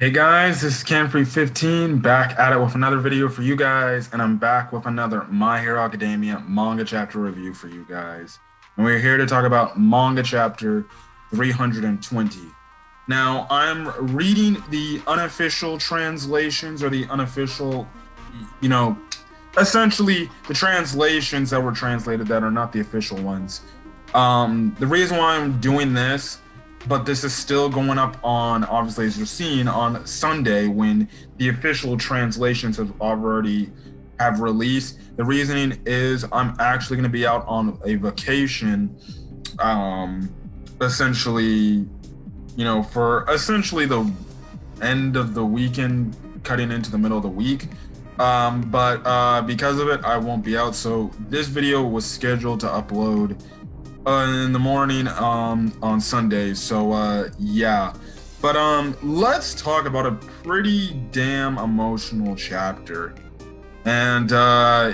Hey guys, this is Camfrey15 back at it with another video for you guys, and I'm back with another My Hero Academia manga chapter review for you guys. And we're here to talk about manga chapter 320. Now, I'm reading the unofficial translations or the unofficial, you know, essentially the translations that were translated that are not the official ones. The reason why I'm doing this, but this is still going up on, obviously, as you're seeing, on Sunday when the official translations have released. The reasoning is I'm actually going to be out on a vacation, essentially, for essentially the end of the weekend, cutting into the middle of the week. But because of it, I won't be out. So this video was scheduled to upload in the morning on Sunday. So yeah. But let's talk about a pretty damn emotional chapter. And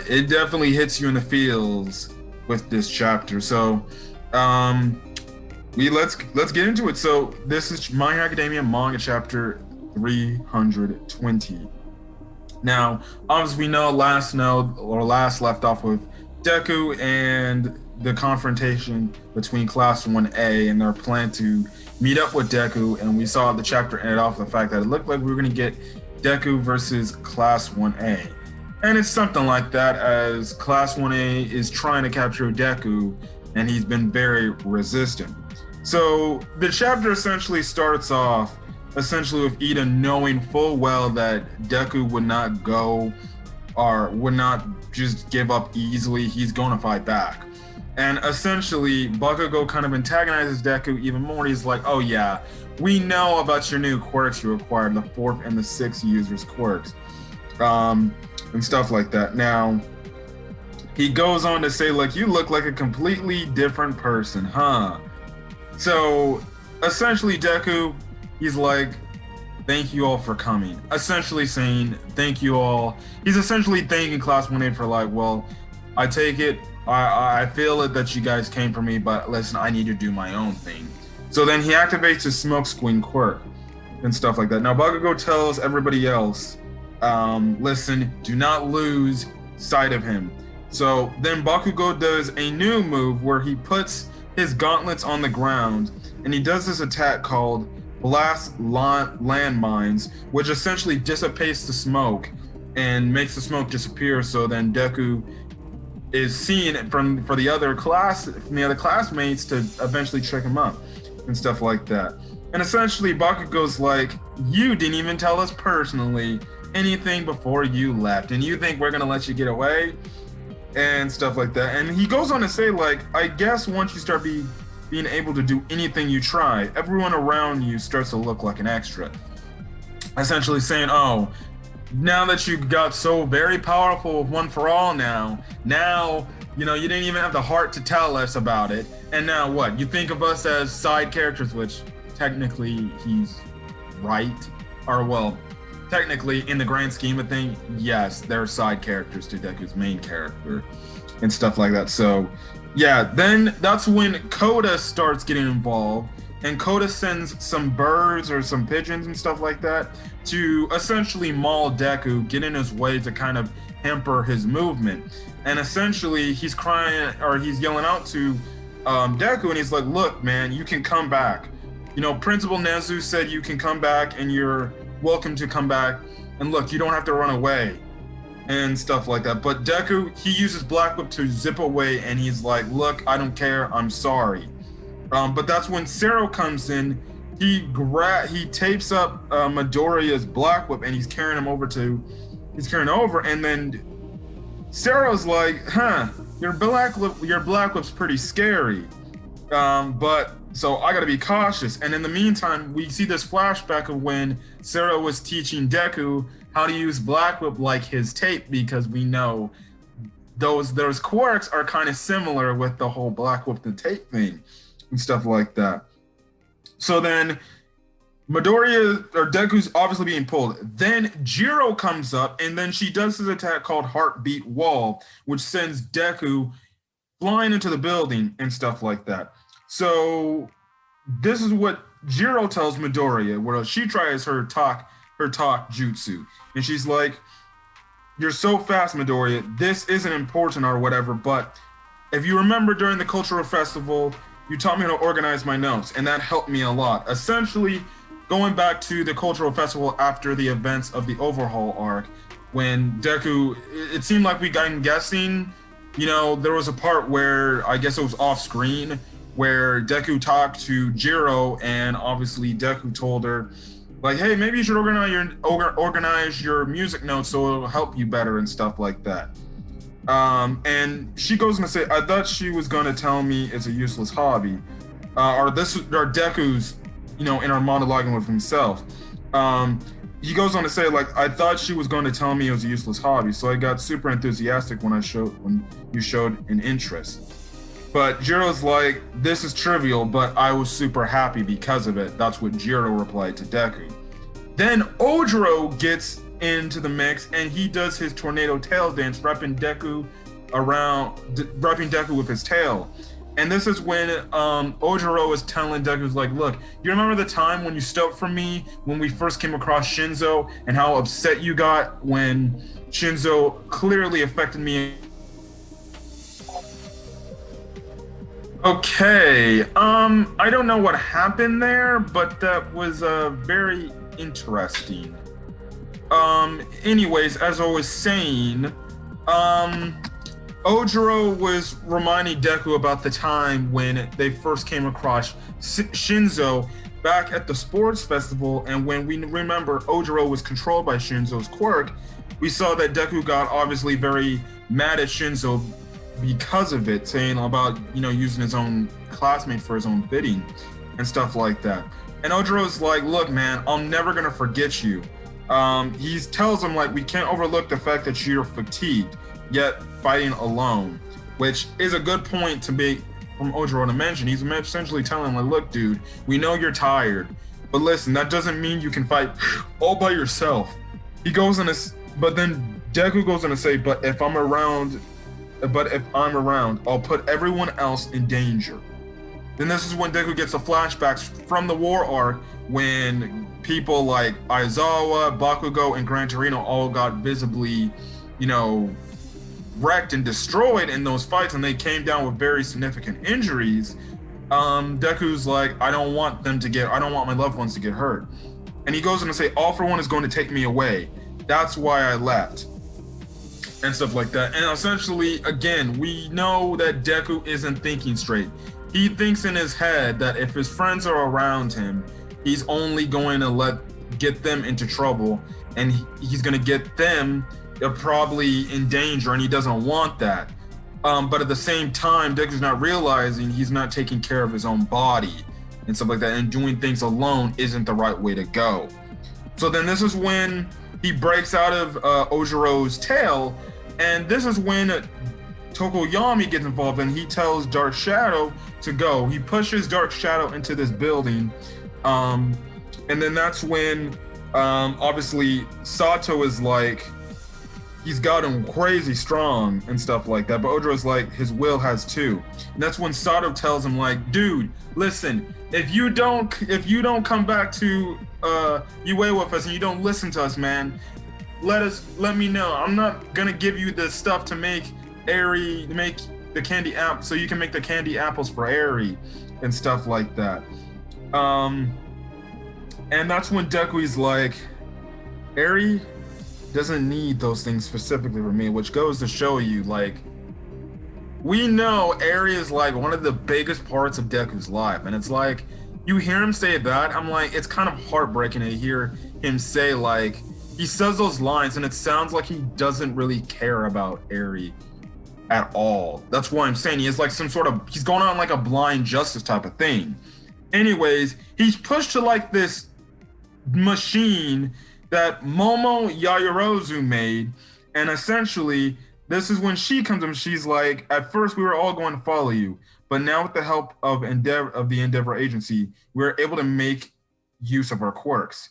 it definitely hits you in the feels with this chapter. So let's get into it. So this is My Hero Academia manga chapter 320. Now, obviously, we know last left off with Deku and the confrontation between Class 1A and their plan to meet up with Deku. And we saw the chapter ended off with the fact that it looked like we were going to get Deku versus Class 1A. And it's something like that, as Class 1A is trying to capture Deku, and he's been very resistant. So the chapter essentially starts off with Ida knowing full well that Deku would not go or would not just give up easily. He's going to fight back. And essentially, Bakugo kind of antagonizes Deku even more. He's like, oh yeah, we know about your new quirks you acquired, the 4th and the 6th users quirks, and stuff like that. Now, he goes on to say, like, you look like a completely different person, huh? So, essentially, Deku, he's like, thank you all for coming. Essentially saying, thank you all. He's essentially thanking Class 1A for, like, well, I take it, I feel it that you guys came for me, but listen, I need to do my own thing. So then he activates his smoke screen quirk and stuff like that. Now, Bakugo tells everybody else, listen, do not lose sight of him. So then Bakugo does a new move where he puts his gauntlets on the ground, and he does this attack called Blast Landmines, which essentially dissipates the smoke and makes the smoke disappear. So then Deku is seen from the other classmates to eventually trick him up and stuff like that. And essentially, Bakugo's like, you didn't even tell us personally anything before you left, and you think we're gonna let you get away? And stuff like that. And he goes on to say, like, I guess once you start being able to do anything you try, everyone around you starts to look like an extra. Essentially saying, oh, now that you got so very powerful with One for All now, you didn't even have the heart to tell us about it. And now what? You think of us as side characters, which technically he's right. Or, well, technically, in the grand scheme of things, yes, they're side characters to Deku's main character and stuff like that. So, yeah, then that's when Koda starts getting involved, and Koda sends some birds or some pigeons and stuff like that to essentially maul Deku, get in his way to kind of hamper his movement. And essentially, he's crying or he's yelling out to Deku, and he's like, look, man, you can come back. Principal Nezu said you can come back, and you're welcome to come back, and look, you don't have to run away and stuff like that. But Deku, he uses Black Whip to zip away, and he's like, look, I don't care, I'm sorry. But that's when Sero comes in. He tapes up Midoriya's Black Whip, and he's carrying over, and then Sero's like, huh, your Black Whip's pretty scary, but so I gotta be cautious. And in the meantime, we see this flashback of when Sero was teaching Deku how to use Black Whip like his tape, because we know those quirks are kind of similar with the whole Black Whip the tape thing and stuff like that. So then Midoriya or Deku's obviously being pulled. Then Jiro comes up, and then she does this attack called Heartbeat Wall, which sends Deku flying into the building and stuff like that. So this is what Jiro tells Midoriya, where she tries her talk jutsu, and she's like, "You're so fast, Midoriya. This isn't important or whatever, but if you remember during the cultural festival, you taught me how to organize my notes, and that helped me a lot." Essentially, going back to the cultural festival after the events of the overhaul arc, when Deku, it seemed like we got guessing. There was a part where I guess it was off screen where Deku talked to Jiro, and obviously Deku told her, like, "Hey, maybe you should organize your music notes so it'll help you better and stuff like that." And she goes on to say, "I thought she was going to tell me it's a useless hobby," or Deku's, inner monologuing with himself. He goes on to say, like, "I thought she was going to tell me it was a useless hobby, so I got super enthusiastic when you showed an interest." But Jiro's like, "This is trivial, but I was super happy because of it." That's what Jiro replied to Deku. Then Ojiro gets into the mix, and he does his tornado tail dance, wrapping Deku with his tail. And this is when Ojiro is telling Deku, like, "Look, you remember the time when you stood up for me when we first came across Shinzo, and how upset you got when Shinzo clearly affected me?" Okay, I don't know what happened there, but that was very interesting. Anyways, as I was saying, Ojiro was reminding Deku about the time when they first came across Shinzo back at the sports festival, and when we remember Ojiro was controlled by Shinzo's quirk, we saw that Deku got obviously very mad at Shinzo because of it, saying about, using his own classmate for his own bidding and stuff like that. And Ojiro's like, "Look, man, I'm never gonna forget you." He tells him, like, "We can't overlook the fact that you're fatigued, yet fighting alone," which is a good point to make from Ojiro to mention. He's essentially telling him, like, "Look, dude, we know you're tired, but listen, that doesn't mean you can fight all by yourself." But then Deku goes on to say, if I'm around, I'll put everyone else in danger." Then this is when Deku gets the flashbacks from the war arc when people like Aizawa, Bakugo, and Gran Torino all got visibly, wrecked and destroyed in those fights, and they came down with very significant injuries. Deku's like, I don't want my loved ones to get hurt. And he goes on to say, "All for One is going to take me away. That's why I left." And stuff like that. And essentially, again, we know that Deku isn't thinking straight. He thinks in his head that if his friends are around him, he's only going to get them into trouble, and he's going to get them probably in danger, and he doesn't want that. But at the same time, Deku's not realizing he's not taking care of his own body and stuff like that, and doing things alone isn't the right way to go. So then this is when he breaks out of Ojiro's tail, and this is when Tokoyami gets involved, and he tells Dark Shadow to go. He pushes Dark Shadow into this building, and then that's when obviously Sato is like, he's got him crazy strong and stuff like that, but Ojiro's like, his will has too. And that's when Sato tells him, like, "Dude, listen, if you don't come back to UA with us and you don't listen to us, man, let me know. I'm not gonna give you the stuff to make the candy app so you can make the candy apples for Eri and stuff like that." And that's when Deku's like, "Eri doesn't need those things specifically for me," which goes to show you, like, we know Eri is like one of the biggest parts of Deku's life, and it's like, you hear him say that, I'm like, it's kind of heartbreaking to hear him say, like, he says those lines and it sounds like he doesn't really care about Eri at all. That's why I'm saying he's going on like a blind justice type of thing. Anyways, he's pushed to like this machine that Momo Yaoyorozu made, and essentially this is when she comes in. She's like, "At first we were all going to follow you, but now with the help of the Endeavor Agency, we're able to make use of our quirks."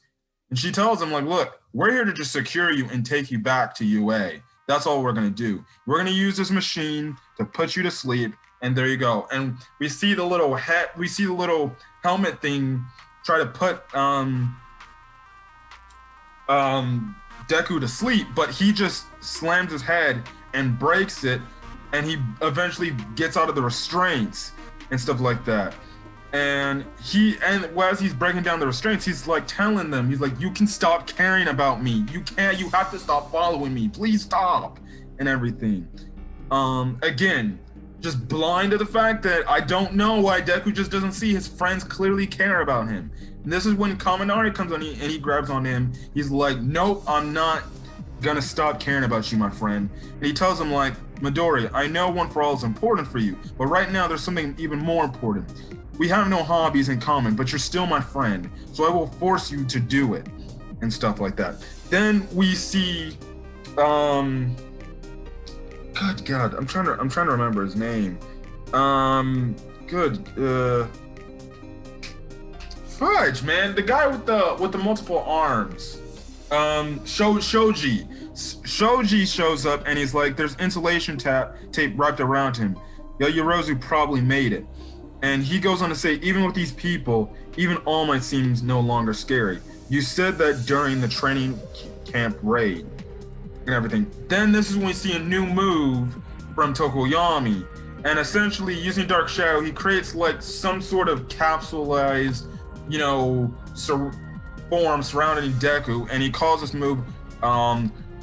And she tells him, like, "Look, we're here to just secure you and take you back to UA. That's all we're going to do. We're going to use this machine to put you to sleep, and there you go." And we see the little helmet thing try to put Deku to sleep, but he just slams his head and breaks it, and he eventually gets out of the restraints and stuff like that. And as he's breaking down the restraints, he's like telling them, he's like, you can stop caring about me. You have to stop following me. Please stop. And everything. Again, just blind to the fact that I don't know why Deku just doesn't see his friends clearly care about him. And this is when Kaminari comes on and he grabs on him. He's like, nope, I'm not gonna stop caring about you, my friend. And he tells him like, Midori, I know One for All is important for you, but right now there's something even more important. We have no hobbies in common, but you're still my friend, so I will force you to do it, and stuff like that. Then we see, good God, I'm trying to remember his name. Fudge, man, the guy with the multiple arms. Shoji. Shoji shows up and he's like, there's insulation tape wrapped around him. Yorozu probably made it. And he goes on to say, even with these people, even All Might seems no longer scary. You said that during the training camp raid and everything. Then this is when we see a new move from Tokoyami. And essentially, using Dark Shadow, he creates like some sort of capsulized, form surrounding Deku. And he calls this move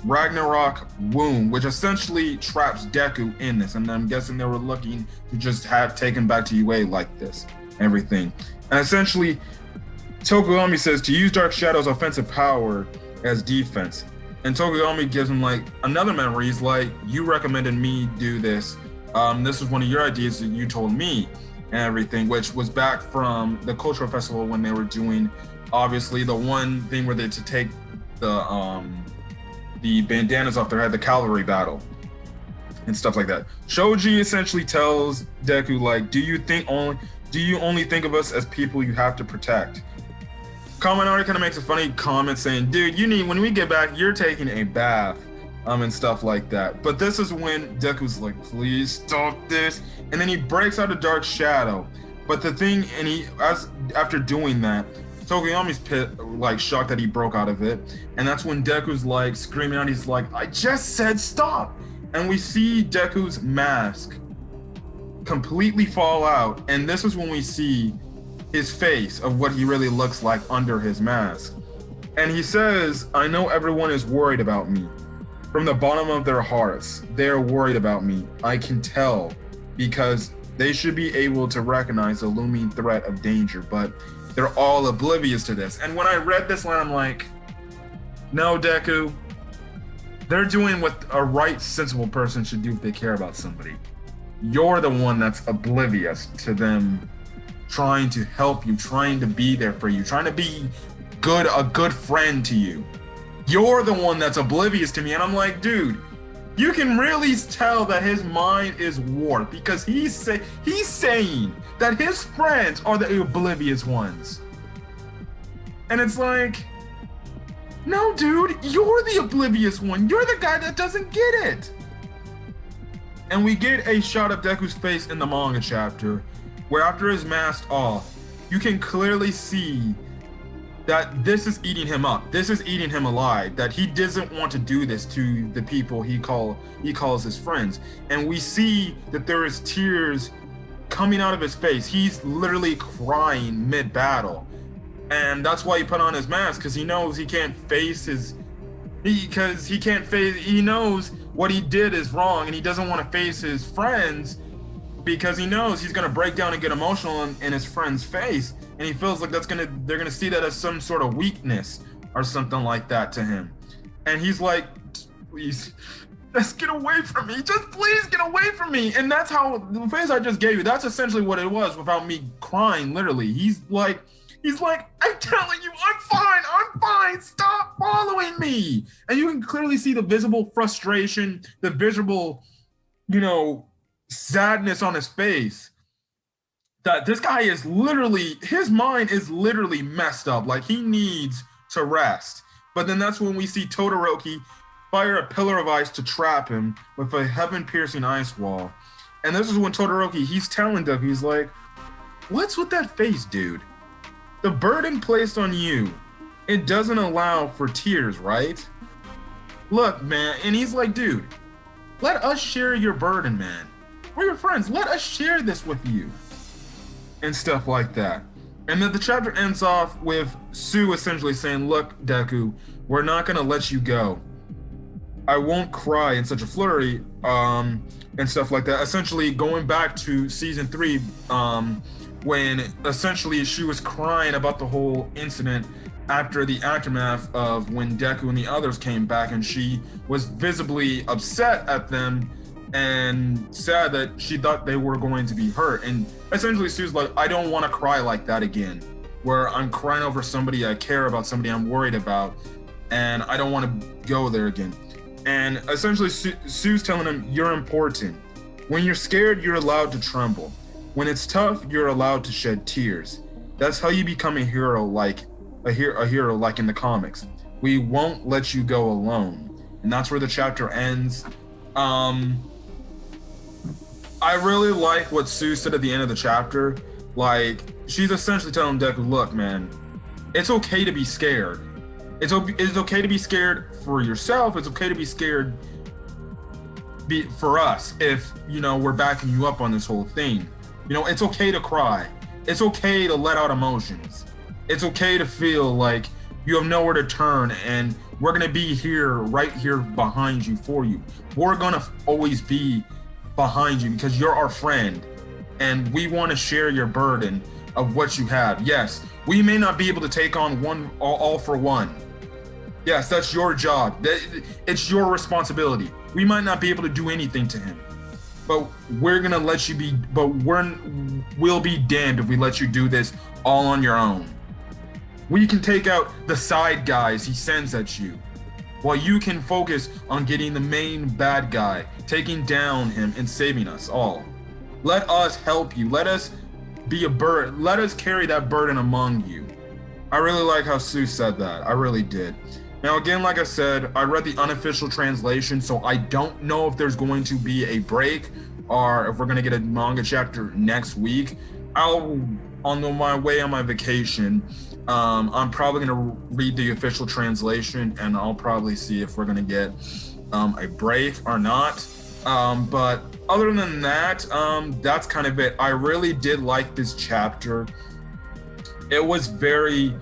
Ragnarok Womb, which essentially traps Deku in this. And I'm guessing they were looking to just have taken back to UA like this, everything. And essentially, Tokoyami says to use Dark Shadow's offensive power as defense. And Tokoyami gives him like another memory. He's like, you recommended me do this. This was one of your ideas that you told me and everything, which was back from the cultural festival when they were doing, obviously, the one thing where they to take the bandanas off their head, the cavalry battle and stuff like that. Shoji essentially tells Deku, like, do you only think of us as people you have to protect? Kaminari kind of makes a funny comment saying, dude, when we get back, you're taking a bath, and stuff like that. But this is when Deku's like, please stop this. And then he breaks out of Dark Shadow. But the thing, after doing that, Tokoyami's shocked that he broke out of it. And that's when Deku's like screaming out, he's like, I just said stop. And we see Deku's mask completely fall out. And this is when we see his face of what he really looks like under his mask. And he says, I know everyone is worried about me. From the bottom of their hearts, they're worried about me. I can tell, because they should be able to recognize the looming threat of danger, but they're all oblivious to this. And when I read this line, I'm like, no, Deku, they're doing what a right, sensible person should do if they care about somebody. You're the one that's oblivious to them trying to help you, trying to be there for you, trying to be a good friend to you. You're the one that's oblivious to me. And I'm like, dude, you can really tell that his mind is warped, because he's saying that his friends are the oblivious ones. And it's like, no, dude, you're the oblivious one. You're the guy that doesn't get it. And we get a shot of Deku's face in the manga chapter, where after his mask off, you can clearly see that this is eating him up. This is eating him alive. That he doesn't want to do this to the people he calls his friends. And we see that there is tears coming out of his face. He's literally crying mid-battle. And that's why he put on his mask, because he knows he can't face he knows what he did is wrong, and he doesn't want to face his friends because he knows he's going to break down and get emotional in his friend's face. And he feels like they're going to see that as some sort of weakness or something like that to him. And he's like, please, just get away from me. Just please get away from me. And that's how the face I just gave you, that's essentially what it was without me crying, literally. He's like, I'm telling you, I'm fine. Stop following me. And you can clearly see the visible frustration, the visible, sadness on his face. That this guy is literally, his mind is literally messed up. Like, he needs to rest. But then that's when we see Todoroki fire a pillar of ice to trap him with a heaven-piercing ice wall. And this is when Todoroki, he's telling Deku, he's like, what's with that face, dude? the burden placed on you, it doesn't allow for tears, right? Look, man, and he's like, dude, let us share your burden, man. We're your friends. Let us share this with you. And stuff like that. And then the chapter ends off with Sue essentially saying, look, Deku, we're not going to let you go. I won't cry in such a flurry, and stuff like that. Essentially going back to season 3, when essentially she was crying about the whole incident after the aftermath of when Deku and the others came back, and she was visibly upset at them and sad that she thought they were going to be hurt. And essentially Sue's like, I don't want to cry like that again, where I'm crying over somebody I care about, somebody I'm worried about, and I don't want to go there again. And essentially Sue's telling him, you're important. When you're scared, you're allowed to tremble. When it's tough, you're allowed to shed tears. That's how you become a hero, like a hero like in the comics. We won't let you go alone. And that's where the chapter ends. I really like what Sue said at the end of the chapter. Like, she's essentially telling Deku, look, man, it's okay to be scared. It's okay to be scared for yourself. It's okay to be scared for us if, we're backing you up on this whole thing. It's okay to cry. It's okay to let out emotions. It's okay to feel like you have nowhere to turn, and we're going to be here, right here behind you for you. We're going to always be behind you because you're our friend, and we want to share your burden of what you have. Yes, we may not be able to take on all for one. Yes, that's your job. It's your responsibility. We might not be able to do anything to him, but we're gonna let you be. But we'll be damned if we let you do this all on your own. We can take out the side guys he sends at you, while you can focus on getting the main bad guy, taking down him and saving us all. Let us help you. Let us be a burden. Let us carry that burden among you. I really like how Sue said that. I really did. Now, again, like I said, I read the unofficial translation, so I don't know if there's going to be a break or if we're going to get a manga chapter next week. On my way on my vacation, I'm probably going to read the official translation, and I'll probably see if we're going to get a break or not. But other than that, that's kind of it. I really did like this chapter. It was very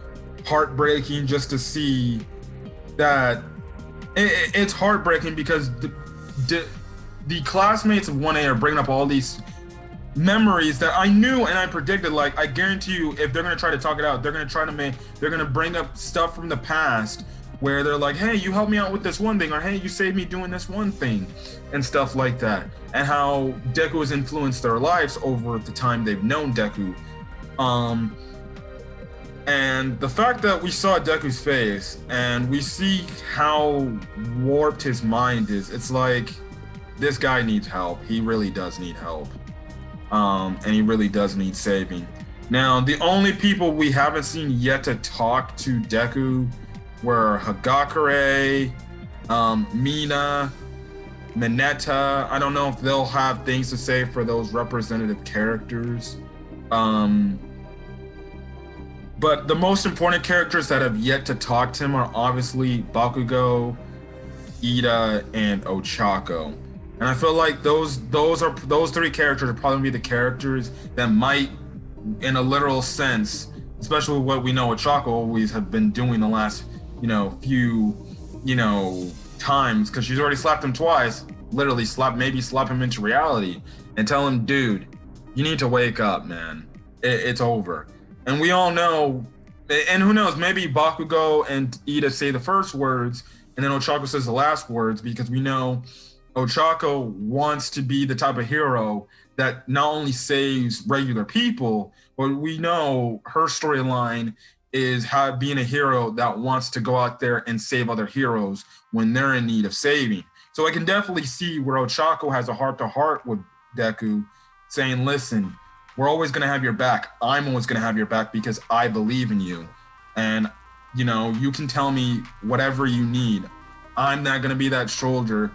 heartbreaking just to see that it's heartbreaking because the classmates of 1A are bringing up all these memories that I knew and I predicted. Like, I guarantee you, if they're going to try to talk it out, they're going to bring up stuff from the past where they're like, hey, you helped me out with this one thing, or hey, you saved me doing this one thing, and stuff like that, and how Deku has influenced their lives over the time they've known Deku. And the fact that we saw Deku's face and we see how warped his mind is, it's like, this guy needs help. He really does need help. And he really does need saving. Now, the only people we haven't seen yet to talk to Deku were Hagakure, Mina, Mineta. I don't know if they'll have things to say for those representative characters. But the most important characters that have yet to talk to him are obviously Bakugo, Ida, and Ochako. And I feel like those three characters are probably be the characters that might, in a literal sense, especially what we know Ochako always have been doing the last, few, times, because she's already slapped him twice, literally slap him into reality and tell him, dude, you need to wake up, man. It's over. And we all know, and who knows, maybe Bakugo and Ida say the first words, and then Ochako says the last words, because we know Ochako wants to be the type of hero that not only saves regular people, but we know her storyline is how being a hero that wants to go out there and save other heroes when they're in need of saving. So I can definitely see where Ochako has a heart-to-heart with Deku, saying, listen, we're always going to have your back. I'm always going to have your back because I believe in you. And, you can tell me whatever you need. I'm not going to be that shoulder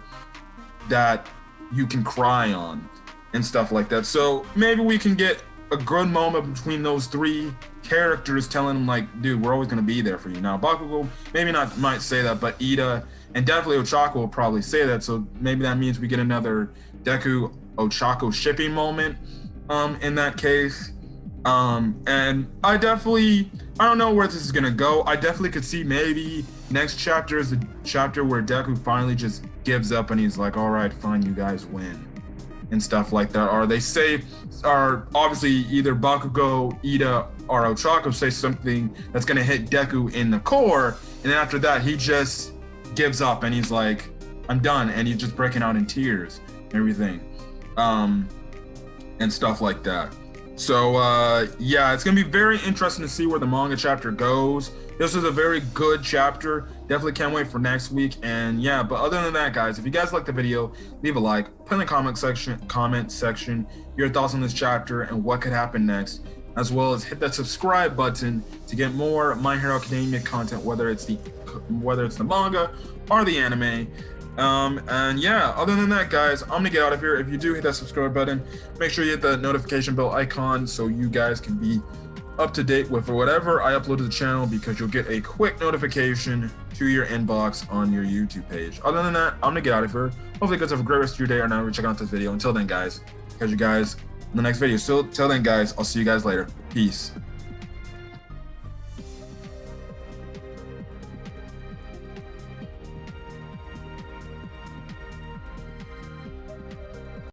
that you can cry on and stuff like that. So maybe we can get a good moment between those three characters telling him like, dude, we're always gonna be there for you. Now Bakugo maybe not might say that, but Ida and definitely Ochako will probably say that. So maybe that means we get another Deku Ochako shipping moment in that case. And I don't know where this is gonna go. I definitely could see maybe next chapter is the chapter where Deku finally just gives up and he's like, all right, fine, you guys win and stuff like that. Or they say, or obviously either Bakugo, Ida, or Ochako say something that's gonna hit Deku in the core, and then after that he just gives up and he's like, I'm done, and he's just breaking out in tears and everything, and stuff like that. So yeah, it's gonna be very interesting to see where the manga chapter goes. This was a very good chapter. Definitely can't wait for next week. And yeah, but other than that, guys, if you guys liked the video, leave a like, put in the comment section your thoughts on this chapter and what could happen next, as well as hit that subscribe button to get more My Hero Academia content, whether it's the manga or the anime. And yeah, other than that, guys, I'm gonna get out of here. If you do hit that subscribe button, make sure you hit the notification bell icon so you guys can be up to date with whatever I upload to the channel, because you'll get a quick notification to your inbox on your YouTube page. Other than that, I'm gonna get out of here. Hopefully you guys have a great rest of your day or night. We're checking out this video. Until then, guys, catch you guys in the next video. So till then, guys, I'll see you guys later. Peace.